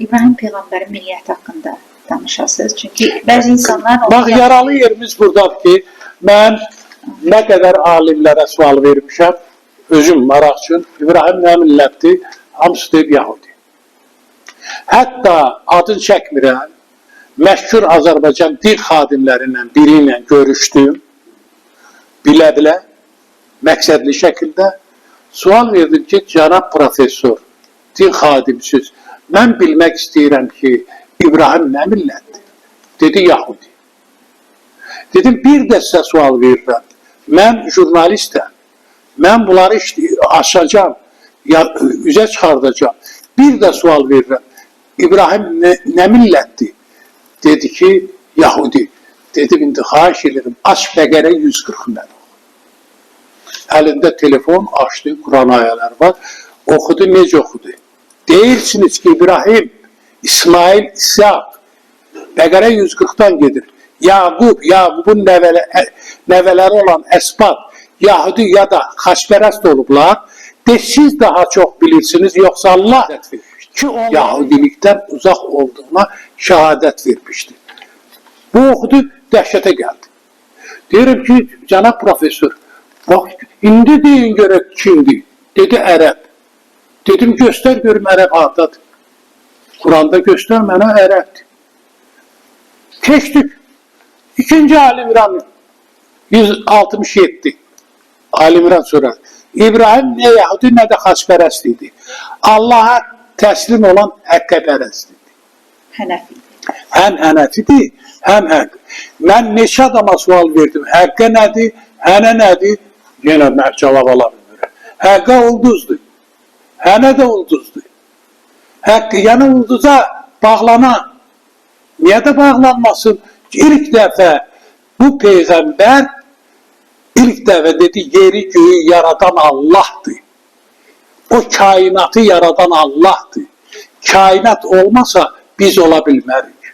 İbrahim Peyğəmbərin milliyyəti haqqında danışasınız. Çünki bəzi insanlar... Bax, yaralı yerimiz buradadır ki, mən nə qədər alimlərə sual vermişəm, özüm maraq üçün, İbrahim nə millətdir, hamısı deyib Yahudi. Hətta adını çəkmirəm, məşhur Azərbaycan dil xadimlərindən biri ilə görüşdüm, bilə-bilə, məqsədli şəkildə sual verdim ki, cənab professor, dil xadimsiz, mən bilmək istəyirəm ki, İbrahim nə millətdir? Dedi, Yahudi. Dedim, bir də sizə sual verirəm, mən jurnalistəm, mən bunları açacağım, üzə çıxardacağım. Bir də sual verirəm, İbrahim nə millətdir? Dedi ki, Yahudi. Dedim, indi xahiş ederim, aç Bəqərə 140 mən. Əlində telefon açdı, Quran ayələr var, oxudu, necə oxudu? Deyirsiniz ki, İbrahim, İsmail, İshak, Bəqərə 140-dan gedir. Yaqubun nəvələri olan Əsbat, Yahudi ya da xaçpərəst olublar. Siz daha çox bilirsiniz, yoxsa Allah ki, Yahudilikdən uzaq olduğuna şəhadət vermişdir. Bu oxudu, dəhşətə gəldi. Deyirəm ki, cənab professor, bax, indi deyin görək kimdir? Dedi, ərəb. Dedim, göstər görüm ərəb hardadır. Quranda göstər mənə ərəbdir. Keçdik. İkinci Ali İmran 167. Ali İmran sorar. İbrahim nə Yahudi, nə də xaçpərəst idi. Allah'a təslim olan həqqəpərəst idi. Hənəfidir. Həm hənəfidir, həm haqq. Mən neçə adama sual verdim. Həqqə nədir, hənə nədir? Yenə cavab ala bilmirəm. Həqqə ulduzdur. Hənə də ulduzdur. Həqqı, yəni ulduza bağlanan. Niyə də bağlanmasın? İlk dəfə bu Peyğəmbər ilk dəfə dedi, yeri göyü yaradan Allah'dır. O kainatı yaradan Allah'dır. Kainat olmasa biz ola bilmərik.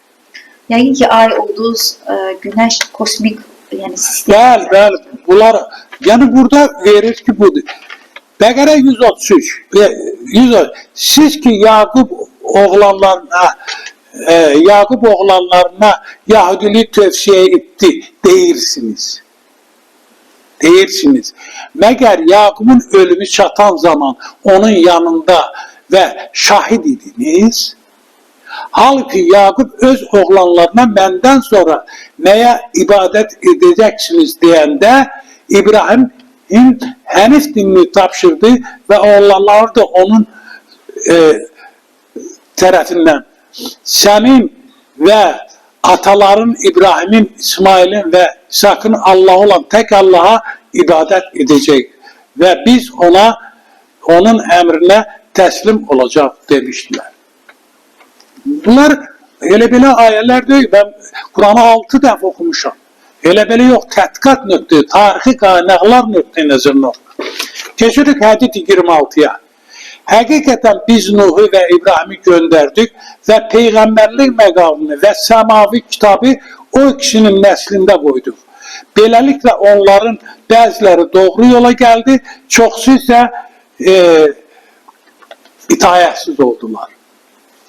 Yəqin ki, ay, ulduz, günəş, kosmik, yəni sistem. Bəli, bunlar, yəni burada verir ki, budur. Bəqərə 133. Siz ki, Yaqub oğlanlarına Yahudilik tövsiyə etdi, deyirsiniz. Məgər Yaqubun ölümü çatan zaman onun yanında və şahid idiniz? Halbuki Yaqub öz oğlanlarına məndən sonra nəyə ibadət edəcəksiniz deyəndə İbrahim Hənif dinini tapşırdı və oğlanları da onun tərəfindən sənin və ataların İbrahimin, İsmailin və İshakın Allah olan tək Allaha ibadət edəcək və biz onun əmrinə təslim olacaq demişdilər. Bunlar elə belə ayələr deyil. Mən Quranı 6 dəfə oxumuşam. Elə belə yox, tədqiqat nöqtə, tarixi qaynaqlar nöqtə nəzərində. Keçirik hədid 26-ya. Həqiqətən biz Nuhu və İbrahimi göndərdik və Peyğəmbərlik məqamını və səmavi kitabı o ikisinin nəslində qoyduq. Beləliklə onların bəziləri doğru yola gəldi, çoxsu isə itayətsiz oldular.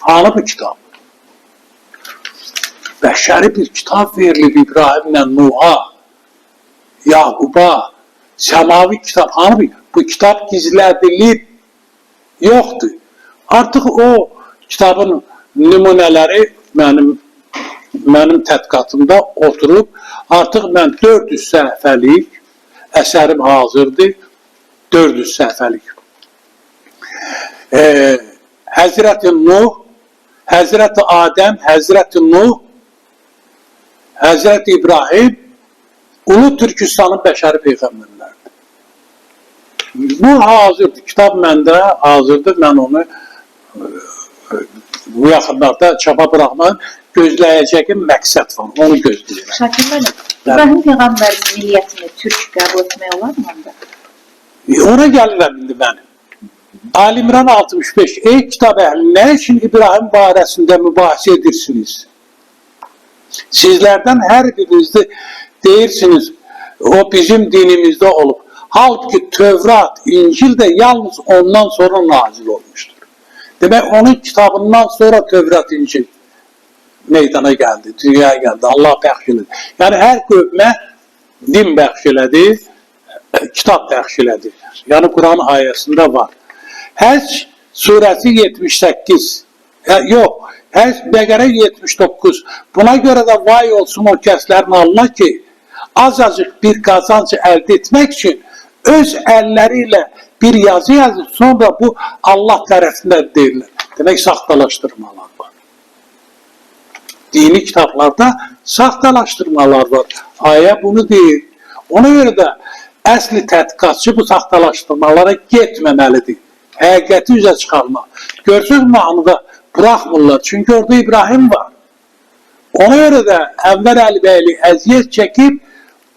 Hanı bu kitab? Bəşəri bir kitab verilib İbrahimlə Nuh'a, Yaquba, səmavi kitab. Hanı bu kitab gizlədilib, yoxdur. Artıq o kitabın nümunələri mənim tədqiqatımda oturub, artıq mən 400 səhifəlik əsərim hazırdır, 400 səhifəlik. Həzrəti Nuh, Həzrəti Adəm, Həzrəti Nuh, Həzrəti İbrahim, Ulu Türkistanın bəşəri peyğəmbərlərdir. Bu hazırdır, kitab məndə hazırdır, mən onu bu yaxınlarda çapa buraxmaq gözləyəcəkim məqsəd var, onu gözləyirəm. Şakir müəllim, İbrahim Peyğəmbərin milliyyətini türk qəbul etmək olar mı onda? Ona gəlirəm indi mənim. Ali İmran 65. Ey kitab əhli, nə üçün İbrahim barəsində mübahisə edirsiniz? Sizlərdən hər birinizdə deyirsiniz, o bizim dinimizdə olub. Halbuki Tövrat, İncil də yalnız ondan sonra nazil olmuşdur. Demek onun kitabından sonra Tevrat, İncil meydana geldi, dünyaya geldi. Allah bəxş elədi. Yani her qövmə din bəxş elədi, kitap bəxş elədi. Yani Kur'an ayesinde var. Həc suresi 78. Yok, Həc Bəqərə 79. Buna göre de vay olsun o kəslərin alına ki, azacık bir kazanç elde etmek için öz elleriyle bir yazı yazıp sonra bu Allah tarafından değiller. Demek saxtalaştırmalar var. Dini kitaplarda saxtalaştırmalar var. Aya bunu deyir. Ona göre de əsli tədqiqatçı bu saxtalaştırmalara getməməlidir. Həqiqəti üzə çıxarma. Görsünüz mahnıda bırakmırlar. Çünkü orada İbrahim var. Ona göre de Enver Əlibəyli əziyyət çekip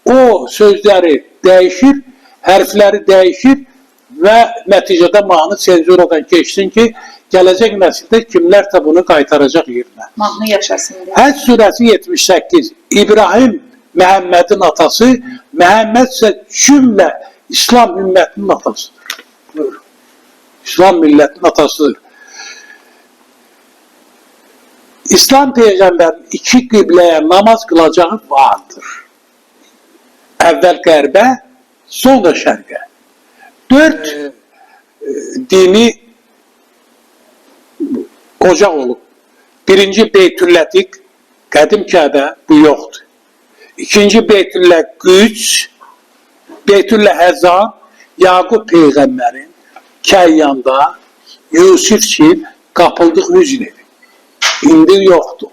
o sözleri değişir, harfleri değişir ve neticede mahnı senzuradan geçsin ki gelecek nesilde kimler de bunu qaytaracaq yerine. Mahnı yaşasın diye. Həc suresi 78. İbrahim Məhəmmədin atası, Məhəmməd ise cümle İslam ümmetinin atasıdır. Buyurun. İslam milletinin atasıdır. İslam Peygamberinin iki kıbleye namaz kılacağı vardır. Evvel Qərbə, sonra Şərqə. 4 dini ocaq olub. Birinci Beytüllətик, qədim Kəbə, bu yoxdur. İkinci Beytüllət-Qüds, Beytüllət-Həzan, Yaqub Peyğəmbərin Kəyyanda Yusif için qapıldıq hüzn edib. İndi yoxdur.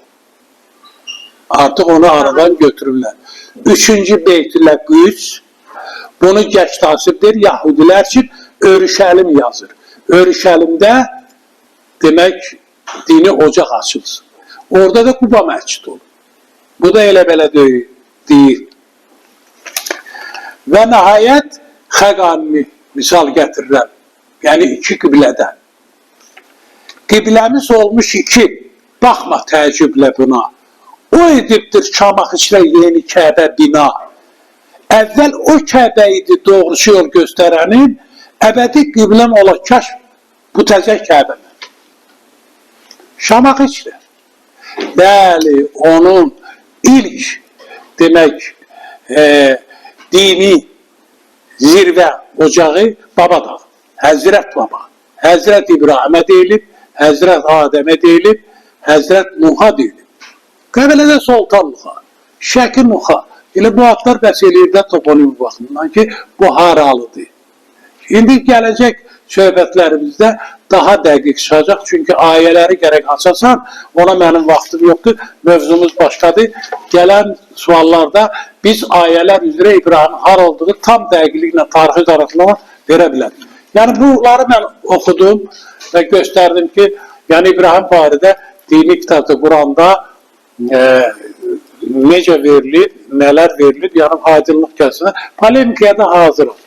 Artıq onu aradan götürürlər. Üçüncü Beytüllət-Qüds, bunu geç tasibdir. Yahudilər için Örüşəlim yazır. Örüşəlimdə demək dini ocaq açılsın. Orada da Quba məscid olur. Bu da elə belə deyil. Və nəhayət Xəqani misal gətirirəm. Yəni iki qiblədən. Qibləmiz olmuş iki. Baxma təəccüblə buna. O edibdir Şamax içrə yeni Kəbə bina. Əvvəl o Kəbə idi doğrusu yol göstərənin, əbədi qibləm ola kəşf bu təzə Kəbə. Şamax içrə. Bəli, onun ilk demək dini zirvə ocağı Babadağ, Həzrət Baba. Həzrət İbrahimə deyilib, Həzrət Adəmə deyilib, Həzrət Nuh'a deyilib. Qəbələdə Sultan Nuh'a, Şəki Nuh'a. Elə bu adlar bəs eləyirdə toponim baxımından ki, bu haralıdır. İndi gələcək söhbətlərimizdə daha dəqiq çıxacaq. Çünki ayələri gərək açasan, ona mənim vaxtım yoxdur. Mövzumuz başladı. Gələn suallarda biz ayələr üzrə İbrahimin har olduğu tam dəqiqliklə tarixi qarşılama verə bilərik. Yəni bunları mən oxudum və göstərdim ki, yəni İbrahim barədə dini kitabda, Quranda necə verilir, nələr verilir, yəni aydınlıq gəlsin. Polemikaya da hazırım.